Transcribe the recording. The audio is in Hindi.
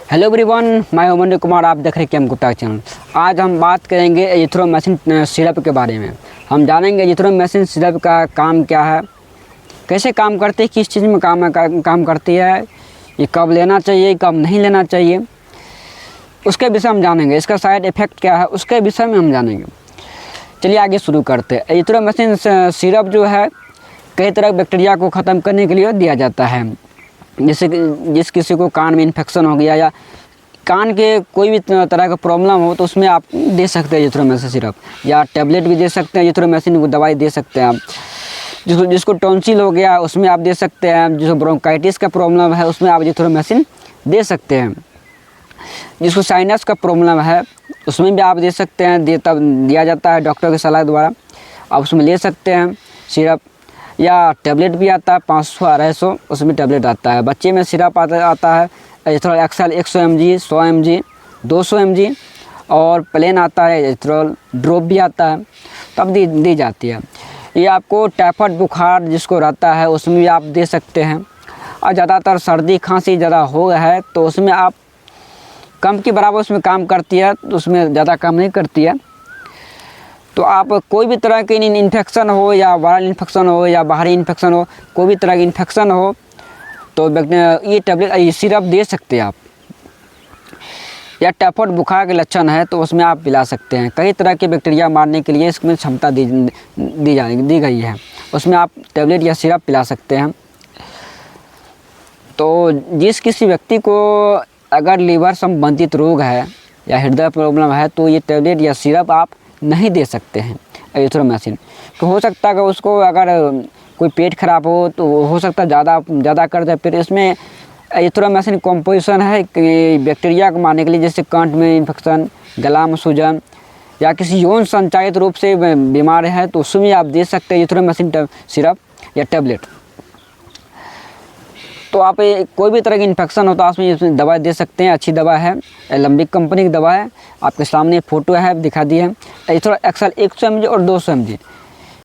हेलो एवरीवन, मैं अमन कुमार, आप देख रहे हैं केम गुप्ता चैनल। आज हम बात करेंगे एजिथ्रोमाइसिन सिरप के बारे में। हम जानेंगे एजिथ्रोमाइसिन सिरप का काम क्या है, कैसे काम करती है, किस चीज़ में काम करती है, ये कब लेना चाहिए, कब नहीं लेना चाहिए, उसके विषय हम जानेंगे। इसका साइड इफ़ेक्ट क्या है, उसके विषय में हम जानेंगे। चलिए आगे शुरू करते हैं। एजिथ्रोमाइसिन सिरप जो है कई तरह के बैक्टीरिया को ख़त्म करने के लिए दिया जाता है। जैसे जिस किसी को कान में इन्फेक्शन हो गया या कान के कोई भी तरह का प्रॉब्लम हो तो उसमें आप दे सकते हैं एजिथ्रोमाइसिन सिरप, या टैबलेट भी दे सकते हैं। एजिथ्रोमाइसिन को दवाई दे सकते हैं आप। जिसको टॉन्सिल हो गया उसमें आप दे सकते हैं। जिसको ब्रोंकाइटिस का प्रॉब्लम है उसमें आप एजिथ्रोमाइसिन दे सकते हैं। जिसको साइनस का प्रॉब्लम है उसमें भी आप दे सकते हैं। दिया जाता है डॉक्टर की सलाह द्वारा, आप उसमें ले सकते हैं सिरप। या टैबलेट भी आता है 500-250, उसमें टैबलेट आता है। बच्चे में सिरप आता है एजिथ्रोल एक्सेल 100 mg, 100 mg, 200 mg, और प्लेन आता है एजिथ्रोल ड्रॉप भी आता है, तब दी जाती है। ये आपको टाइफाइड बुखार जिसको रहता है उसमें भी आप दे सकते हैं। और ज़्यादातर सर्दी खांसी ज़्यादा हो है तो उसमें आप कम के बराबर उसमें काम करती है, तो उसमें ज़्यादा काम नहीं करती है। तो आप कोई भी तरह की इन्फेक्शन हो या वायरल इन्फेक्शन हो या बाहरी इन्फेक्शन हो, कोई भी तरह की इन्फेक्शन हो तो ये टैबलेट, ये सिरप दे सकते हैं आप। या टाइफाइड बुखार के लक्षण है तो उसमें आप पिला सकते हैं। कई तरह के बैक्टीरिया मारने के लिए इसमें क्षमता दी गई है, उसमें आप टैबलेट या सिरप पिला सकते हैं। तो जिस किसी व्यक्ति को अगर लीवर संबंधित रोग है या हृदय प्रॉब्लम है तो ये टैबलेट या सिरप आप नहीं दे सकते हैं एजिथ्रोमाइसिन। तो हो सकता है कि उसको अगर कोई पेट खराब हो तो हो सकता है ज़्यादा कर दे। फिर इसमें एजिथ्रोमाइसिन कॉम्पोजिशन है कि बैक्टीरिया को मारने के लिए, जैसे कंठ में इन्फेक्शन, गला में सूजन या किसी यौन संचालित रूप से बीमार है तो उसमें आप दे सकते हैं एजिथ्रोमाइसिन सिरप या टैबलेट। तो आप कोई भी तरह की इन्फेक्शन होता है उसमें दवा दे सकते हैं। अच्छी दवा है, एलेम्बिक कंपनी की दवा है, आपके सामने फ़ोटो है दिखा दी है। एजिथ्रोल एक्सेल 100 mg और 200 mg